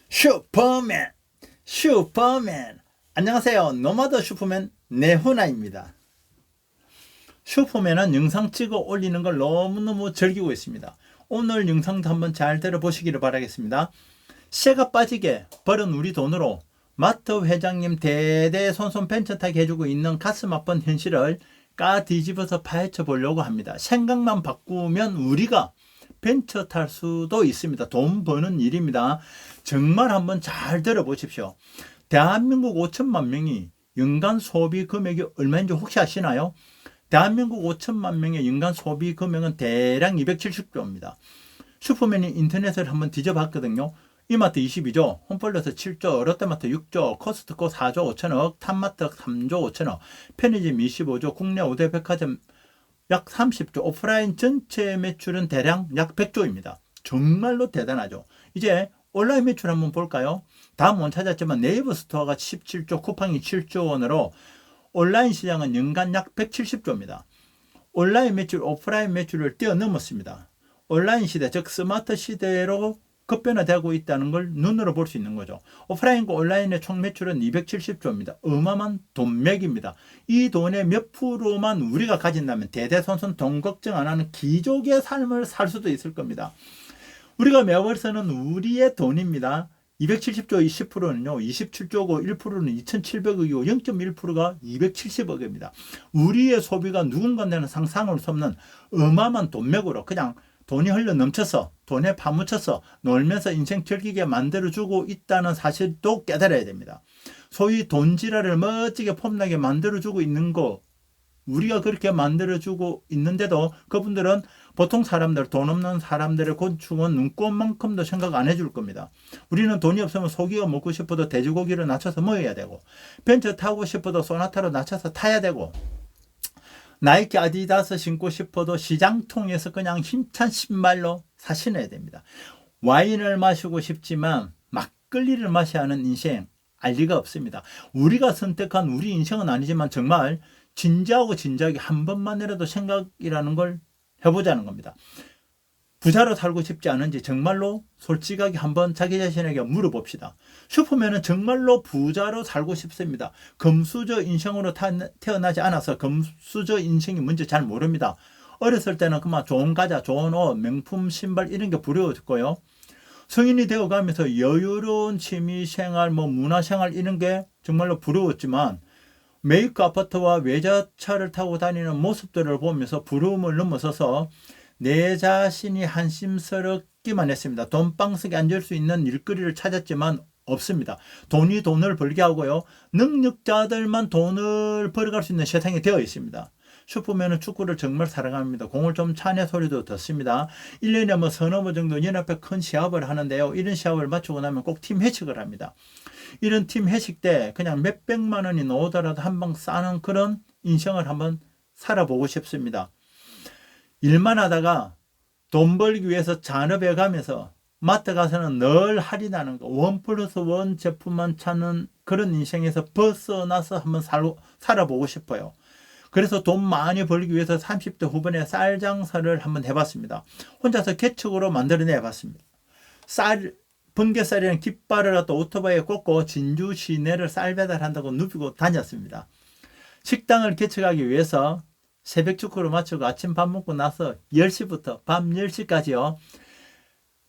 슈퍼맨, 슈퍼맨. 안녕하세요. 노마드 슈퍼맨 내훈아입니다. 슈퍼맨은 영상 찍어 올리는 걸 너무너무 즐기고 있습니다. 오늘 영상도 한번 잘 들어보시기를 바라겠습니다. 새가 빠지게 벌은 우리 돈으로 마트 회장님 대대손손 벤처타게 해주고 있는 가슴 아픈 현실을 뒤집어서 파헤쳐 보려고 합니다. 생각만 바꾸면 우리가 벤처 탈 수도 있습니다. 돈 버는 일입니다. 정말 한번 잘 들어보십시오. 대한민국 5천만 명이 연간 소비 금액이 얼마인지 혹시 아시나요? 대한민국 5천만 명의 연간 소비 금액은 대략 270조입니다. 슈퍼맨이 인터넷을 한번 뒤져봤거든요. 이마트 22조, 홈플러스 7조, 롯데마트 6조, 코스트코 4조 5천억, 탑마트 3조 5천억, 편의점 25조, 국내 5대 백화점 약 30조, 오프라인 전체 매출은 대략 약 100조입니다. 정말로 대단하죠. 이제 온라인 매출 한번 볼까요? 다음 못 찾았지만 네이버 스토어가 17조, 쿠팡이 7조 원으로 온라인 시장은 연간 약 170조입니다. 온라인 매출, 오프라인 매출을 뛰어넘었습니다. 온라인 시대, 즉 스마트 시대로 급변화되고 있다는 걸 눈으로 볼 수 있는 거죠. 오프라인과 온라인의 총 매출은 270조입니다. 어마어마한 돈맥입니다. 이 돈의 몇 프로만 우리가 가진다면 대대손손 돈 걱정 안 하는 기족의 삶을 살 수도 있을 겁니다. 우리가 매월 쓰는 우리의 돈입니다. 270조의 10%는요, 27조고 1%는 2,700억이고 0.1%가 270억입니다. 우리의 소비가 누군가는 상상을 수 없는 어마어마한 돈맥으로 그냥 돈이 흘러 넘쳐서 돈에 파묻혀서 놀면서 인생 즐기게 만들어주고 있다는 사실도 깨달아야 됩니다. 소위 돈지랄을 멋지게 폼나게 만들어주고 있는 거, 우리가 그렇게 만들어주고 있는데도 그분들은 보통 사람들, 돈 없는 사람들의 곤충은 눈꼽만큼도 생각 안 해줄 겁니다. 우리는 돈이 없으면 소고기가 먹고 싶어도 돼지고기를 낮춰서 먹어야 되고, 벤처 타고 싶어도 소나타로 낮춰서 타야 되고, 나이키 아디다스 신고 싶어도 시장통에서 그냥 힘찬 신발로 사신어야 됩니다. 와인을 마시고 싶지만 막걸리를 마셔야 하는 인생 알 리가 없습니다. 우리가 선택한 우리 인생은 아니지만 정말 진지하고 진지하게 한 번만이라도 생각이라는 걸 해보자는 겁니다. 부자로 살고 싶지 않은지 정말로 솔직하게 한번 자기 자신에게 물어봅시다. 슈퍼맨은 정말로 부자로 살고 싶습니다. 금수저 인생으로 태어나지 않아서 금수저 인생이 뭔지 잘 모릅니다. 어렸을 때는 그만 좋은 과자, 좋은 옷, 명품 신발 이런 게 부러웠고요. 성인이 되어가면서 여유로운 취미생활, 문화생활 이런 게 정말로 부러웠지만 메이크 아파트와 외제차를 타고 다니는 모습들을 보면서 부러움을 넘어서서 내 자신이 한심스럽기만 했습니다. 돈방석에 앉을 수 있는 일거리를 찾았지만 없습니다. 돈이 돈을 벌게 하고요. 능력자들만 돈을 벌어갈 수 있는 세상이 되어 있습니다. 슈퍼맨은 축구를 정말 사랑합니다. 공을 좀 차는 소리도 듣습니다. 1년에 서너 번 정도 연합회 큰 시합을 하는데요. 이런 시합을 마치고 나면 꼭 팀 회식을 합니다. 이런 팀 회식 때 그냥 몇백만 원이 나오더라도 한 방 싸는 그런 인생을 한번 살아보고 싶습니다. 일만 하다가 돈 벌기 위해서 잔업해 가면서 마트 가서는 늘 할인하는 거, 1+1 제품만 찾는 그런 인생에서 벗어나서 한번 살아보고 싶어요. 그래서 돈 많이 벌기 위해서 30대 후반에 쌀 장사를 한번 해봤습니다. 혼자서 개척으로 만들어내 봤습니다. 번개쌀이랑 깃발을 갖다 오토바이에 꽂고 진주 시내를 쌀 배달한다고 누비고 다녔습니다. 식당을 개척하기 위해서 새벽 축구를 마치고 아침 밥 먹고 나서 10시부터 밤 10시까지요.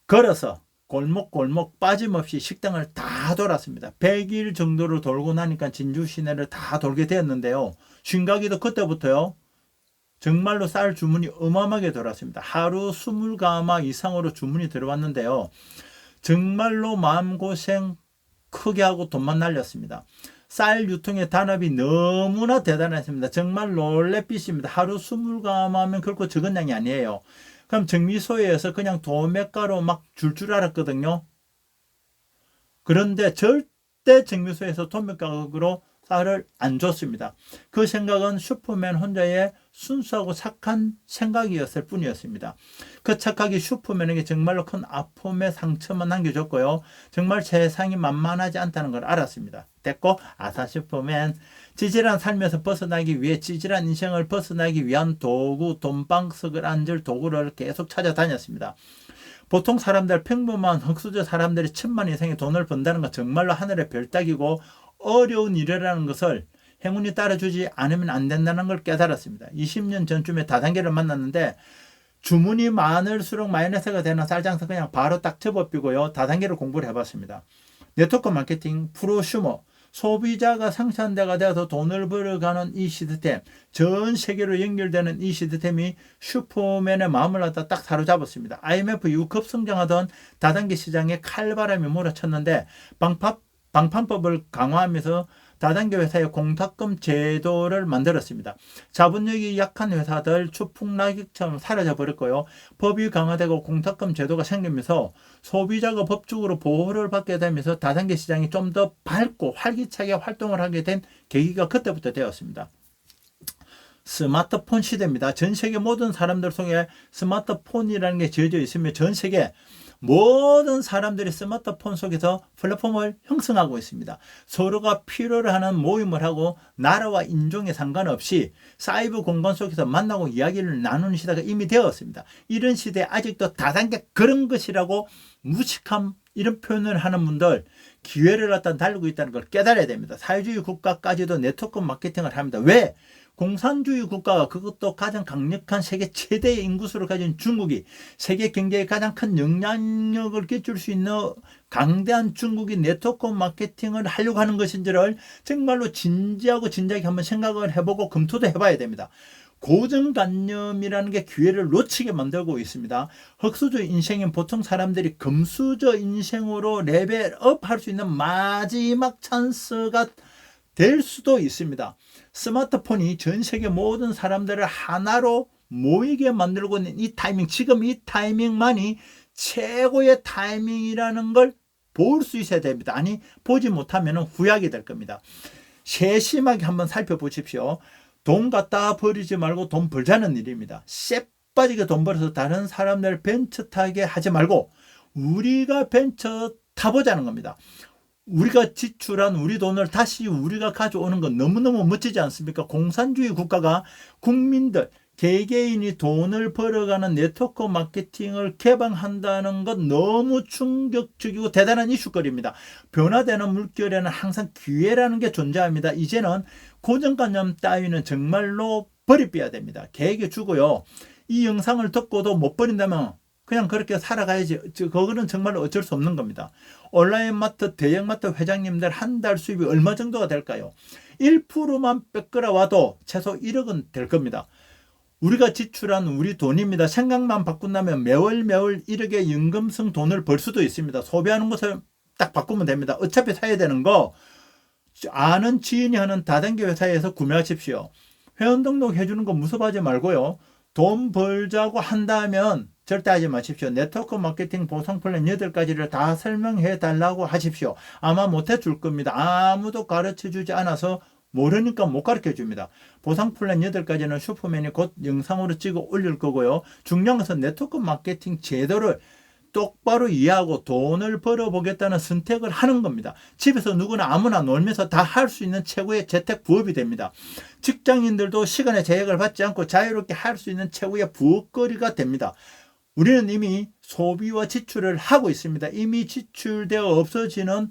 걸어서 골목골목 빠짐없이 식당을 다 돌았습니다. 100일 정도를 돌고 나니까 진주 시내를 다 돌게 되었는데요. 쉰가기도 그때부터요. 정말로 쌀 주문이 어마어마하게 들어왔습니다. 하루 20가마 이상으로 주문이 들어왔는데요. 정말로 마음고생 크게 하고 돈만 날렸습니다. 쌀 유통의 단합이 너무나 대단했습니다. 정말 놀래빛입니다. 하루 20가마면 결코 적은 양이 아니에요. 그럼 정미소에서 그냥 도매가로 막 줄 알았거든요. 그런데 절대 정미소에서 도매가격으로 쌀을 안 줬습니다. 그 생각은 슈퍼맨 혼자의 순수하고 착한 생각이었을 뿐이었습니다. 그 착각이 슈퍼맨에게 정말로 큰 아픔의 상처만 남겨줬고요. 정말 세상이 만만하지 않다는 걸 알았습니다. 됐고, 아사 슈퍼맨. 찌질한 삶에서 벗어나기 위해, 찌질한 인생을 벗어나기 위한 도구, 돈방석을 앉을 도구를 계속 찾아다녔습니다. 보통 사람들, 평범한 흑수저 사람들이 1,000만 이상의 돈을 번다는 건 정말로 하늘의 별따기고 어려운 일이라는 것을 행운이 따라주지 않으면 안 된다는 걸 깨달았습니다. 20년 전쯤에 다단계를 만났는데 주문이 많을수록 마이너스가 되는 쌀장사 그냥 바로 딱 접어비고요. 다단계를 공부를 해봤습니다. 네트워크 마케팅, 프로슈머, 소비자가 생산대가 되어서 돈을 벌어가는 이 시스템, 전 세계로 연결되는 이 시스템이 슈퍼맨의 마음을 갖다 딱 사로잡았습니다. IMF 이후 급성장하던 다단계 시장에 칼바람이 몰아쳤는데 방판법을 강화하면서 다단계 회사의 공탁금 제도를 만들었습니다. 자본력이 약한 회사들 추풍낙엽처럼 사라져 버렸고요. 법이 강화되고 공탁금 제도가 생기면서 소비자가 법적으로 보호를 받게 되면서 다단계 시장이 좀 더 밝고 활기차게 활동을 하게 된 계기가 그때부터 되었습니다. 스마트폰 시대입니다. 전 세계 모든 사람들 속에 스마트폰이라는 게 지어져 있으며 전 세계 모든 사람들이 스마트폰 속에서 플랫폼을 형성하고 있습니다. 서로가 필요로 하는 모임을 하고 나라와 인종에 상관없이 사이버 공간 속에서 만나고 이야기를 나누는 시대가 이미 되었습니다. 이런 시대에 아직도 다단계 그런 것이라고 무식함 이런 표현을 하는 분들 기회를 갖다 달리고 있다는 걸 깨달아야 됩니다. 사회주의 국가까지도 네트워크 마케팅을 합니다. 왜? 공산주의 국가가 그것도 가장 강력한 세계 최대의 인구수를 가진 중국이 세계 경제에 가장 큰 영향력을 끼칠 수 있는 강대한 중국이 네트워크 마케팅을 하려고 하는 것인지를 정말로 진지하고 진지하게 한번 생각을 해보고 검토도 해봐야 됩니다. 고정관념이라는 게 기회를 놓치게 만들고 있습니다. 흑수저 인생인 보통 사람들이 금수저 인생으로 레벨업 할 수 있는 마지막 찬스가 될 수도 있습니다. 스마트폰이 전 세계 모든 사람들을 하나로 모이게 만들고 있는 이 타이밍, 지금 이 타이밍만이 최고의 타이밍이라는 걸 볼 수 있어야 됩니다. 아니, 보지 못하면 후회하게 될 겁니다. 세심하게 한번 살펴보십시오. 돈 갖다 버리지 말고 돈 벌자는 일입니다. 쎄 빠지게 돈 벌어서 다른 사람들 벤처 타게 하지 말고 우리가 벤처 타보자는 겁니다. 우리가 지출한 우리 돈을 다시 우리가 가져오는 건 너무너무 멋지지 않습니까? 공산주의 국가가 국민들, 개개인이 돈을 벌어가는 네트워크 마케팅을 개방한다는 건 너무 충격적이고 대단한 이슈거리입니다. 변화되는 물결에는 항상 기회라는 게 존재합니다. 이제는 고정관념 따위는 정말로 버려야 됩니다. 계획에 주고요. 이 영상을 듣고도 못 버린다면 그냥 그렇게 살아가야지. 그거는 정말 어쩔 수 없는 겁니다. 온라인 마트, 대형마트 회장님들 한 달 수입이 얼마 정도가 될까요? 1%만 뺏거라 와도 최소 1억은 될 겁니다. 우리가 지출한 우리 돈입니다. 생각만 바꾼다면 매월 1억의 연금성 돈을 벌 수도 있습니다. 소비하는 것을 딱 바꾸면 됩니다. 어차피 사야 되는 거 아는 지인이 하는 다단계 회사에서 구매하십시오. 회원 등록 해주는 거 무섭하지 말고요. 돈 벌자고 한다면 절대 하지 마십시오. 네트워크 마케팅 보상 플랜 8가지를 다 설명해 달라고 하십시오. 아마 못 해줄 겁니다. 아무도 가르쳐 주지 않아서 모르니까 못 가르쳐 줍니다. 보상 플랜 8가지는 슈퍼맨이 곧 영상으로 찍어 올릴 거고요. 중요한 것은 네트워크 마케팅 제도를 똑바로 이해하고 돈을 벌어보겠다는 선택을 하는 겁니다. 집에서 누구나 아무나 놀면서 다 할 수 있는 최고의 재택 부업이 됩니다. 직장인들도 시간의 제약을 받지 않고 자유롭게 할 수 있는 최고의 부업거리가 됩니다. 우리는 이미 소비와 지출을 하고 있습니다. 이미 지출되어 없어지는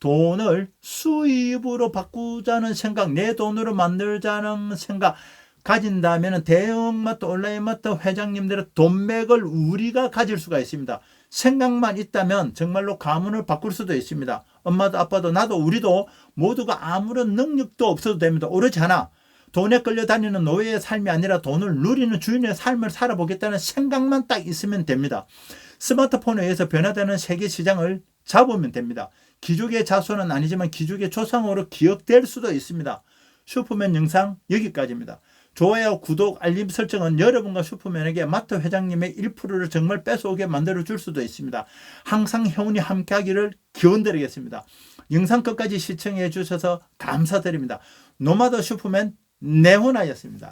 돈을 수입으로 바꾸자는 생각, 내 돈으로 만들자는 생각 가진다면 대형마트, 온라인마트 회장님들의 돈맥을 우리가 가질 수가 있습니다. 생각만 있다면 정말로 가문을 바꿀 수도 있습니다. 엄마도 아빠도 나도 우리도 모두가 아무런 능력도 없어도 됩니다. 오르지 않아. 돈에 끌려다니는 노예의 삶이 아니라 돈을 누리는 주인의 삶을 살아보겠다는 생각만 딱 있으면 됩니다. 스마트폰에 의해서 변화되는 세계 시장을 잡으면 됩니다. 기족의 자손은 아니지만 기족의 조상으로 기억될 수도 있습니다. 슈퍼맨 영상 여기까지입니다. 좋아요, 구독, 알림 설정은 여러분과 슈퍼맨에게 마트 회장님의 1%를 정말 뺏어오게 만들어줄 수도 있습니다. 항상 행운이 함께하기를 기원드리겠습니다. 영상 끝까지 시청해 주셔서 감사드립니다. 노마더 슈퍼맨 내훈아였습니다.